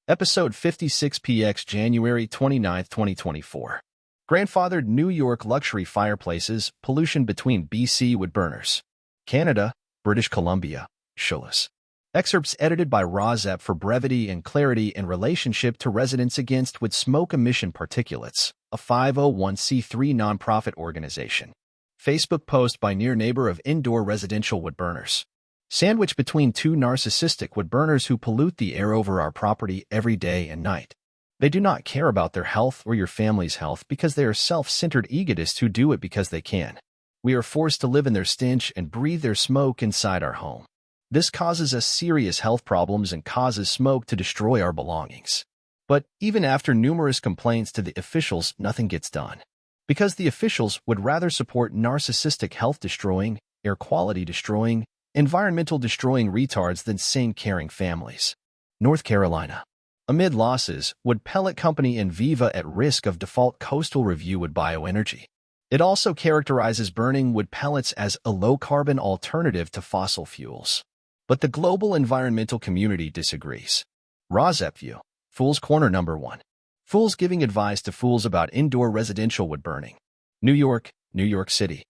Episode 56PX January 29, 2024. Grandfathered New York luxury fireplaces, pollution between BC woodburners. Canada, British Columbia, Schulis. Excerpts edited by Rozep for brevity and clarity in relationship to residents against with smoke emission particulates, a 501c3 nonprofit organization. Facebook post by near neighbor of indoor residential woodburners. Sandwiched between two narcissistic woodburners who pollute the air over our property every day and night. They do not care about their health or your family's health because they are self-centered egotists who do it because they can. We are forced to live in their stench and breathe their smoke inside our home. This causes us serious health problems and causes smoke to destroy our belongings. But even after numerous complaints to the officials, nothing gets done. Because the officials would rather support narcissistic health-destroying, air quality-destroying, environmental-destroying retards than sane, caring families. North Carolina. Amid losses, wood pellet company Enviva at risk of default. Coastal Review Wood Bioenergy. It also characterizes burning wood pellets as a low-carbon alternative to fossil fuels. But the global environmental community disagrees. Rozep View. Fool's Corner number 1. Fools giving advice to fools about indoor residential wood burning. New York, New York City.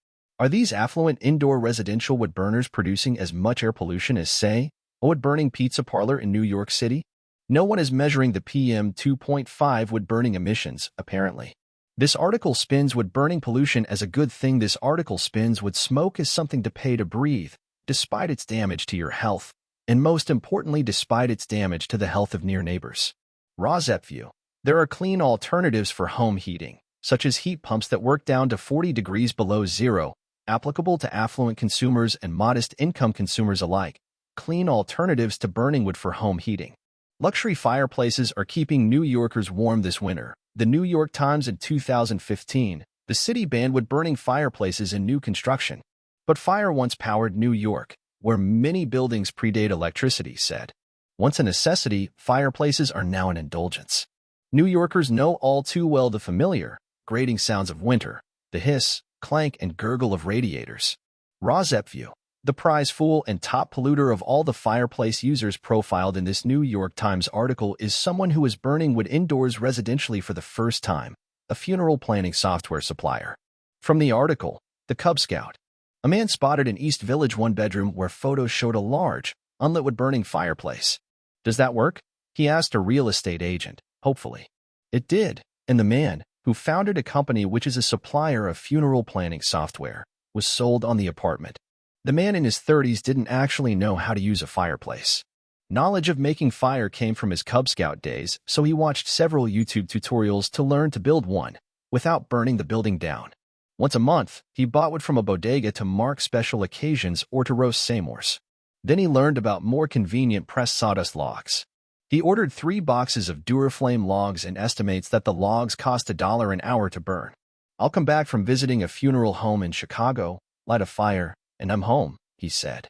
Are these affluent indoor residential wood burners producing as much air pollution as, say, a wood-burning pizza parlor in New York City? No one is measuring the PM 2.5 wood-burning emissions, apparently. This article spins wood-burning pollution as a good thing. This article spins wood smoke as something to pay to breathe, despite its damage to your health, and most importantly, despite its damage to the health of near neighbors. Rozep View. There are clean alternatives for home heating, such as heat pumps that work down to 40 degrees below zero, applicable to affluent consumers and modest-income consumers alike, clean alternatives to burning wood for home heating. Luxury fireplaces are keeping New Yorkers warm this winter. The New York Times in 2015, the city banned wood-burning fireplaces in new construction. But fire once powered New York, where many buildings predate electricity, said. Once a necessity, fireplaces are now an indulgence. New Yorkers know all too well the familiar, grating sounds of winter, the hiss, clank, and gurgle of radiators. Rozep View. The prize fool and top polluter of all the fireplace users profiled in this New York Times article is someone who is burning wood indoors residentially for the first time, a funeral planning software supplier. From the article, The Cub Scout. A man spotted in East Village one-bedroom where photos showed a large, unlit wood-burning fireplace. Does that work? He asked a real estate agent, hopefully. It did, and the man, who founded a company which is a supplier of funeral planning software, was sold on the apartment. The man in his 30s didn't actually know how to use a fireplace. Knowledge of making fire came from his Cub Scout days, so he watched several YouTube tutorials to learn to build one, without burning the building down. Once a month, he bought wood from a bodega to mark special occasions or to roast samors. Then he learned about more convenient pressed sawdust logs. He ordered 3 boxes of Duraflame logs and estimates that the logs cost $1 an hour to burn. I'll come back from visiting a funeral home in Chicago, light a fire, and I'm home, he said.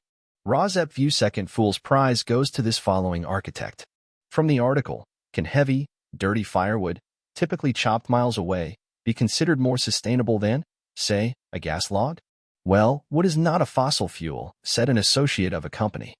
Rozep View. Second fool's prize goes to this following architect. From the article, can heavy, dirty firewood, typically chopped miles away, be considered more sustainable than, say, a gas log? Well, wood is not a fossil fuel, said an associate of a company.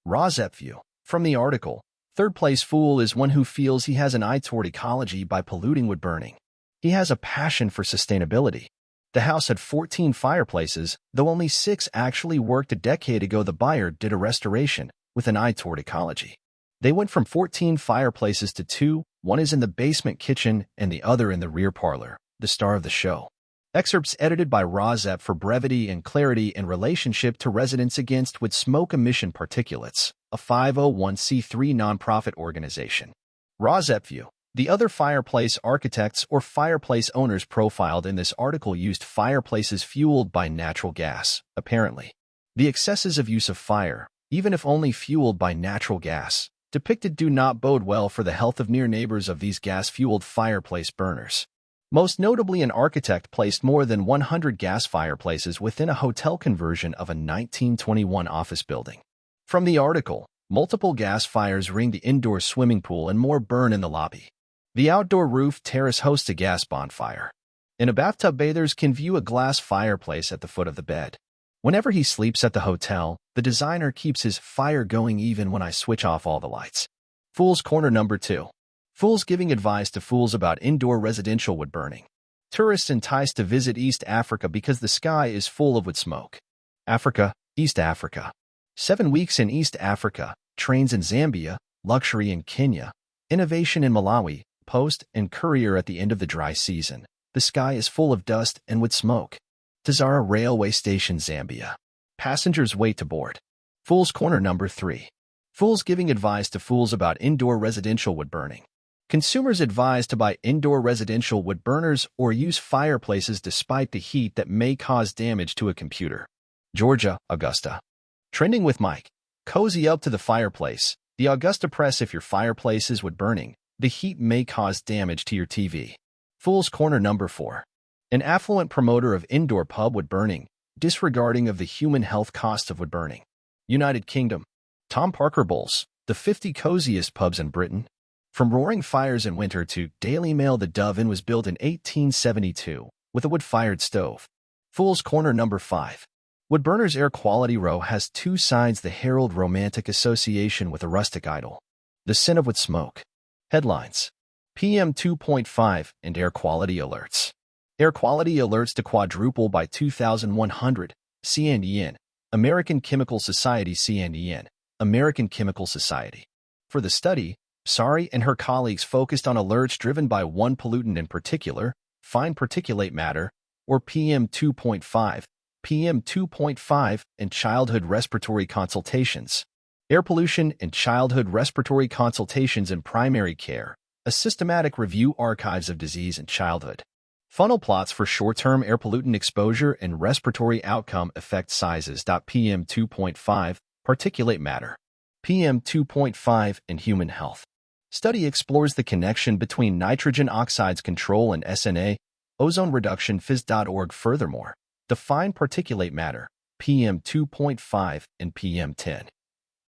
Rozep View. From the article, third-place fool is one who feels he has an eye toward ecology by polluting wood burning. He has a passion for sustainability. The house had 14 fireplaces, though only 6 actually worked. A decade ago, the buyer did a restoration with an eye toward ecology. They went from 14 fireplaces to 2, one is in the basement kitchen and the other in the rear parlor, the star of the show. Excerpts edited by Rozep for brevity and clarity in relationship to residents against with smoke emission particulates, a 501c3 nonprofit organization. Rozep View. The other fireplace architects or fireplace owners profiled in this article used fireplaces fueled by natural gas, apparently. The excesses of use of fire, even if only fueled by natural gas, depicted do not bode well for the health of near neighbors of these gas-fueled fireplace burners. Most notably, an architect placed more than 100 gas fireplaces within a hotel conversion of a 1921 office building. From the article, multiple gas fires ring the indoor swimming pool and more burn in the lobby. The outdoor roof terrace hosts a gas bonfire. In a bathtub, bathers can view a glass fireplace at the foot of the bed. Whenever he sleeps at the hotel, the designer keeps his fire going even when I switch off all the lights. Fool's Corner number 2. Fools giving advice to fools about indoor residential wood burning. Tourists enticed to visit East Africa because the sky is full of wood smoke. Africa, East Africa. 7 weeks in East Africa, trains in Zambia, luxury in Kenya, innovation in Malawi, post and courier at the end of the dry season. The sky is full of dust and wood smoke. Tazara Railway Station, Zambia. Passengers wait to board. Fool's Corner number 3. Fools giving advice to fools about indoor residential wood burning. Consumers advised to buy indoor residential wood burners or use fireplaces despite the heat that may cause damage to a computer. Georgia, Augusta. Trending with Mike. Cozy up to the fireplace. The Augusta Press. If your fireplace is wood burning, the heat may cause damage to your TV. Fool's Corner number 4. An affluent promoter of indoor pub wood burning, disregarding of the human health cost of wood burning. United Kingdom. Tom Parker Bowles, the 50 coziest pubs in Britain. From roaring fires in winter to Daily Mail, the Dove Inn was built in 1872 with a wood-fired stove. Fool's Corner number 5. Woodburner's Air Quality Row has 2 sides. The herald romantic association with a rustic idol. The sin of wood smoke. Headlines. PM 2.5 and air quality alerts. Air quality alerts to quadruple by 2100. CNEN. American Chemical Society. CNEN. American Chemical Society. For the study, Sari and her colleagues focused on alerts driven by one pollutant in particular, fine particulate matter, or PM 2.5, PM 2.5, and childhood respiratory consultations. Air pollution and childhood respiratory consultations in primary care, a systematic review archives of disease in childhood. Funnel plots for short-term air pollutant exposure and respiratory outcome effect sizes. PM 2.5, particulate matter. PM 2.5 and human health. Study explores the connection between nitrogen oxides control and SNA, ozone reduction. Phys.org. Furthermore, the fine particulate matter, PM 2.5 and PM 10.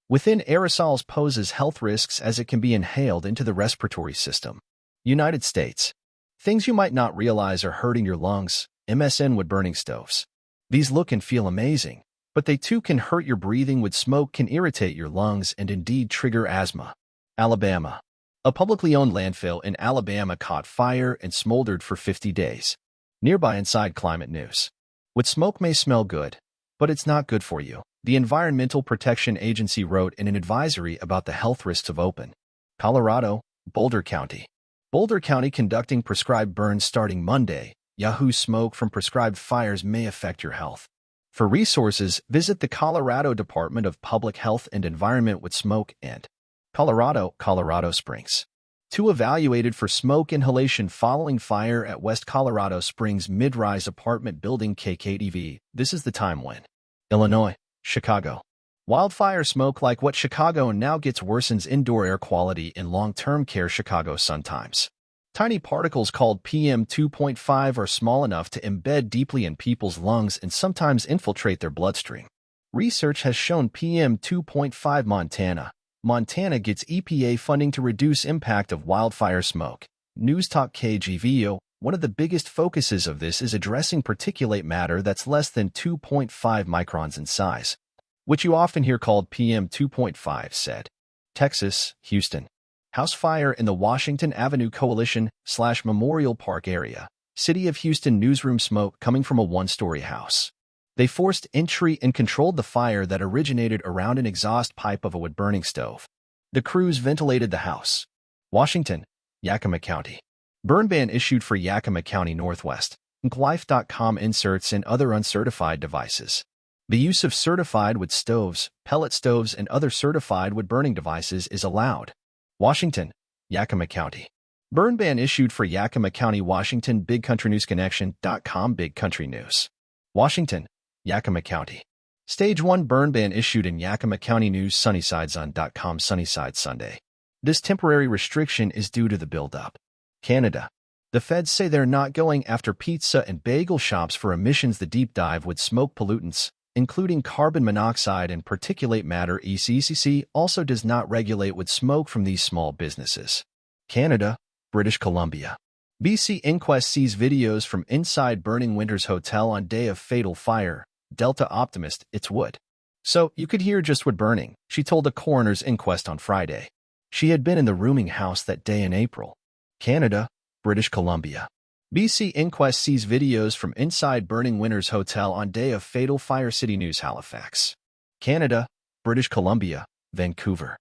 Within aerosols poses health risks as it can be inhaled into the respiratory system. United States. Things you might not realize are hurting your lungs. MSN wood burning stoves. These look and feel amazing, but they too can hurt your breathing. Wood smoke can irritate your lungs and indeed trigger asthma. Alabama. A publicly owned landfill in Alabama caught fire and smoldered for 50 days. Nearby. Inside Climate News. Wood smoke may smell good, but it's not good for you. The Environmental Protection Agency wrote in an advisory about the health risks of open. Colorado, Boulder County. Boulder County conducting prescribed burns starting Monday. Yahoo! Smoke from prescribed fires may affect your health. For resources, visit the Colorado Department of Public Health and Environment. Wood smoke and Colorado, Colorado Springs. 2 evaluated for smoke inhalation following fire at West Colorado Springs mid-rise apartment building. KKTV. This is the time when. Illinois, Chicago. Wildfire smoke like what Chicago now gets worsens indoor air quality in long-term care. Chicago Sun-Times. Tiny particles called PM 2.5 are small enough to embed deeply in people's lungs and sometimes infiltrate their bloodstream. Research has shown PM 2.5. Montana gets EPA funding to reduce impact of wildfire smoke. News Talk KGVO. One of the biggest focuses of this is addressing particulate matter that's less than 2.5 microns in size, which you often hear called PM 2.5, said. Texas, Houston. House fire in the Washington Avenue Coalition/Memorial Park area. City of Houston newsroom. Smoke coming from a 1-story house. They forced entry and controlled the fire that originated around an exhaust pipe of a wood-burning stove. The crews ventilated the house. Washington, Yakima County. Burn ban issued for Yakima County Northwest. Life.com inserts and other uncertified devices. The use of certified wood stoves, pellet stoves, and other certified wood-burning devices is allowed. Washington, Yakima County. Burn ban issued for Yakima County, Washington. BigCountryNewsConnection.com. Big Country News. Washington, Yakima County. Stage 1 burn ban issued in Yakima County. News. SunnySideSun.com. Sunnyside Sunday. This temporary restriction is due to the buildup. Canada. The feds say they're not going after pizza and bagel shops for emissions. The deep dive with smoke pollutants, including carbon monoxide and particulate matter. ECCC also does not regulate wood smoke from these small businesses. Canada, British Columbia. BC inquest sees videos from inside burning Winters Hotel on day of fatal fire. Delta optimist, it's wood. So you could hear just wood burning, she told a coroner's inquest on Friday. She had been in the rooming house that day in April. Canada, British Columbia. BC inquest sees videos from inside burning Winners Hotel on day of fatal fire. City News Halifax. Canada, British Columbia, Vancouver.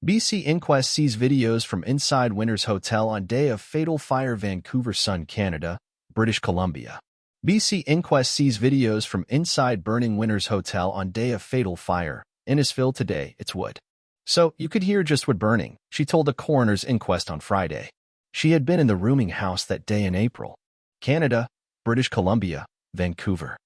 BC inquest sees videos from inside Winners Hotel on day of fatal fire. Vancouver Sun. Canada, British Columbia. BC inquest sees videos from inside burning Winners Hotel on day of fatal fire. Innisfil today, it's wood. So, you could hear just wood burning, she told a coroner's inquest on Friday. She had been in the rooming house that day in April. Canada, British Columbia, Vancouver.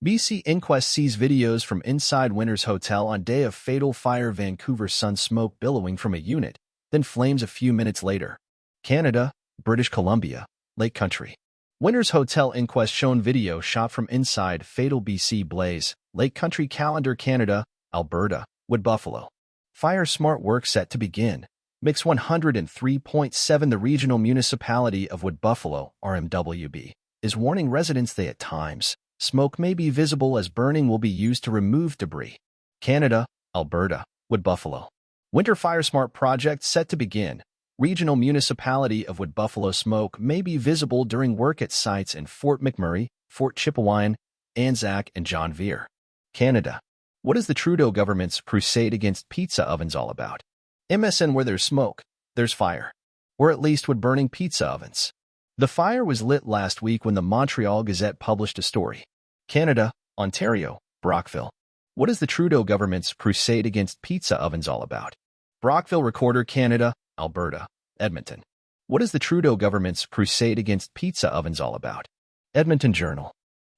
BC inquest sees videos from inside Winners Hotel on day of fatal fire. Vancouver Sun. Smoke billowing from a unit, then flames a few minutes later. Canada, British Columbia, Lake Country. Winners Hotel inquest shown video shot from inside fatal BC blaze, Lake Country. Calendar. Canada, Alberta, Wood Buffalo. Fire smart work set to begin. Mix 103.7. The regional municipality of Wood Buffalo, RMWB, is warning residents that at times, smoke may be visible as burning will be used to remove debris. Canada, Alberta, Wood Buffalo. Winter Fire Smart project set to begin. Regional municipality of Wood Buffalo. Smoke may be visible during work at sites in Fort McMurray, Fort Chipewyan, Anzac, and John Vere. Canada. What is the Trudeau government's crusade against pizza ovens all about? MSN. Where there's smoke, there's fire. Or at least wood-burning pizza ovens. The fire was lit last week when the Montreal Gazette published a story. Canada, Ontario, Brockville. What is the Trudeau government's crusade against pizza ovens all about? Brockville Recorder. Canada, Alberta, Edmonton. What is the Trudeau government's crusade against pizza ovens all about? Edmonton Journal.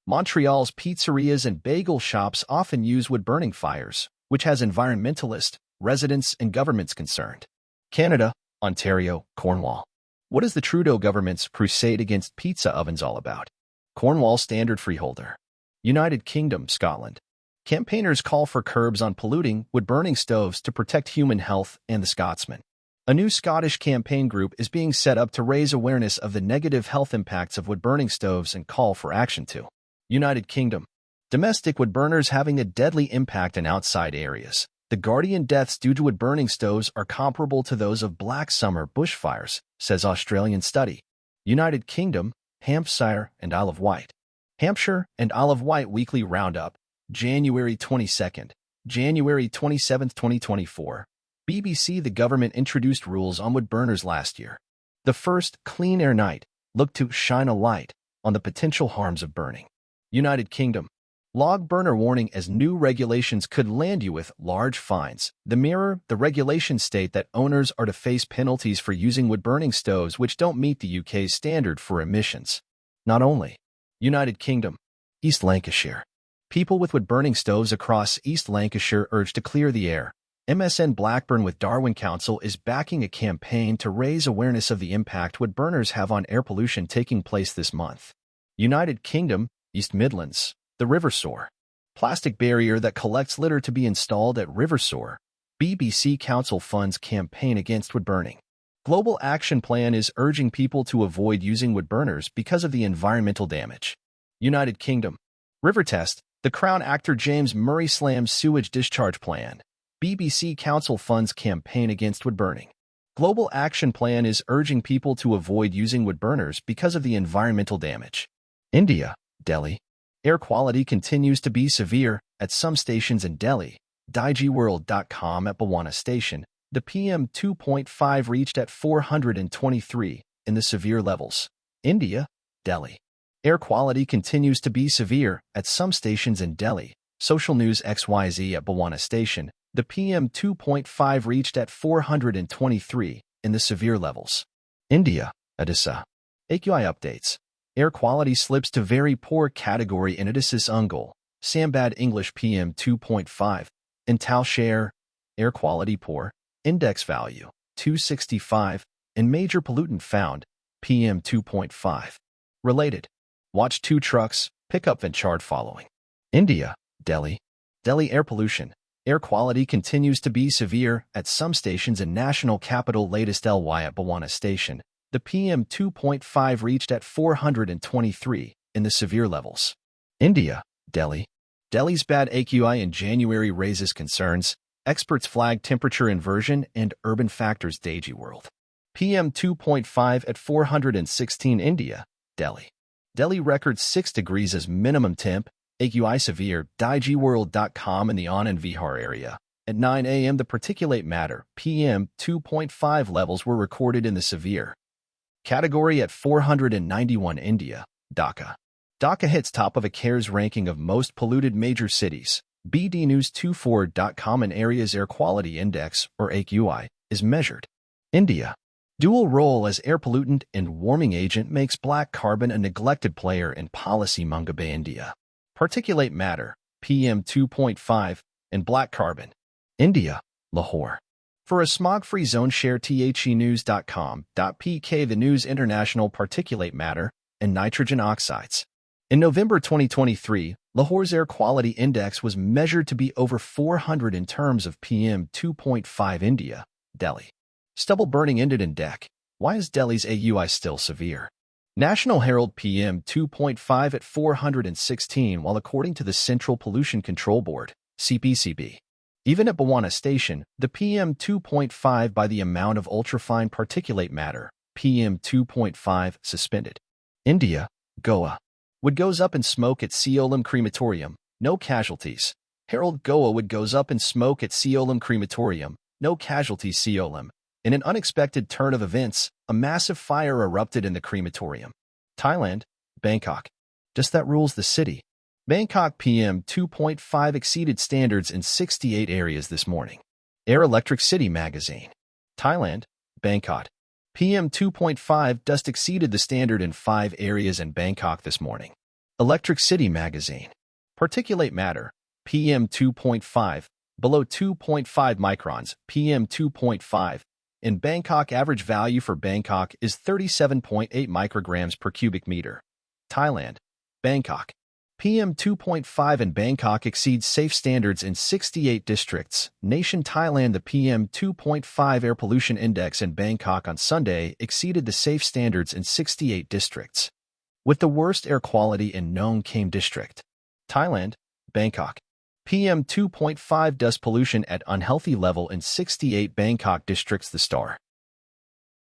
Montreal's pizzerias and bagel shops often use wood-burning fires, which has environmentalists, residents, and governments concerned. Canada, Ontario, Cornwall. What is the Trudeau government's crusade against pizza ovens all about? Cornwall Standard Freeholder. United Kingdom, Scotland. Campaigners call for curbs on polluting wood-burning stoves to protect human health. And the Scotsman. A new Scottish campaign group is being set up to raise awareness of the negative health impacts of wood-burning stoves and call for action to. United Kingdom. Domestic wood burners having a deadly impact in outside areas. The Guardian deaths due to wood-burning stoves are comparable to those of Black Summer bushfires, says Australian study. United Kingdom, Hampshire and Isle of Wight. Hampshire and Isle of Wight Weekly Roundup, January 22nd, January 27, 2024. BBC. The government introduced rules on wood burners last year. The first Clean Air Night looked to shine a light on the potential harms of burning. United Kingdom. Log burner warning as new regulations could land you with large fines. The Mirror. The regulations state that owners are to face penalties for using wood-burning stoves which don't meet the UK's standard for emissions. Not only. United Kingdom. East Lancashire. People with wood-burning stoves across East Lancashire urged to clear the air. MSN. Blackburn with Darwin Council is backing a campaign to raise awareness of the impact wood burners have on air pollution taking place this month. United Kingdom, East Midlands. The River Soar. Plastic barrier that collects litter to be installed at River Soar. BBC Council funds campaign against wood burning. Global Action Plan is urging people to avoid using wood burners because of the environmental damage. United Kingdom. River Test. The Crown actor James Murray slams sewage discharge plan. BBC Council funds campaign against wood burning. Global Action Plan is urging people to avoid using wood burners because of the environmental damage. India, Delhi. Air quality continues to be severe at some stations in Delhi. DigiWorld.com. At Bawana Station, the PM 2.5 reached at 423 in the severe levels. India, Delhi. Air quality continues to be severe at some stations in Delhi. Social News XYZ. At Bawana Station, the PM 2.5 reached at 423 in the severe levels. India, Odisha. AQI updates. Air quality slips to very poor category in Odisha's Ungol, Sambad English PM 2.5. In Talshare, air quality poor, index value 265, and major pollutant found, PM 2.5. Related. Watch 2 trucks, pickup and chart following. India, Delhi. Delhi air pollution. Air quality continues to be severe at some stations in national capital. Latest LY. At Bawana Station, the PM 2.5 reached at 423 in the severe levels. India, Delhi. Delhi's bad AQI in January raises concerns. Experts flag temperature inversion and urban factors DigiWorld. PM 2.5 at 416 India, Delhi. Delhi records 6 degrees as minimum temp, AQI severe, DigiWorld.com in the Anand Vihar area. At 9 a.m. the particulate matter, PM 2.5 levels were recorded in the severe category at 491 India, Dhaka. Dhaka hits top of a CARES ranking of most polluted major cities. BDNews24.com in area's air quality index, or AQI, is measured. India. Dual role as air pollutant and warming agent makes black carbon a neglected player in policy Mumbai, India. Particulate matter, PM 2.5, and black carbon. India, Lahore. For a smog-free zone share thenews.com.pk the news international particulate matter and nitrogen oxides. In November 2023, Lahore's air quality index was measured to be over 400 in terms of PM 2.5 India, Delhi. Stubble burning ended in Dec. Why is Delhi's AQI still severe? National Herald PM 2.5 at 416 while according to the Central Pollution Control Board, CPCB. Even at Bawana Station, the PM 2.5 by the amount of ultrafine particulate matter, PM 2.5, suspended. India, Goa. Wood goes up in smoke at Seolam Crematorium, no casualties. Herald Goa wood goes up in smoke at Seolam Crematorium, no casualties Seolam. In an unexpected turn of events, a massive fire erupted in the crematorium. Thailand, Bangkok. Just that rules the city. Bangkok PM 2.5 exceeded standards in 68 areas this morning. Air Electric City Magazine. Thailand, Bangkok. PM 2.5 dust exceeded the standard in 5 areas in Bangkok this morning. Electric City Magazine. Particulate matter, PM 2.5, below 2.5 microns, PM 2.5. In Bangkok, average value for Bangkok is 37.8 micrograms per cubic meter. Thailand, Bangkok. PM 2.5 in Bangkok exceeds safe standards in 68 districts. Nation Thailand. The PM 2.5 air pollution index in Bangkok on Sunday exceeded the safe standards in 68 districts, with the worst air quality in Nong Kham district. Thailand, Bangkok. PM 2.5 dust pollution at unhealthy level in 68 Bangkok districts. The Star.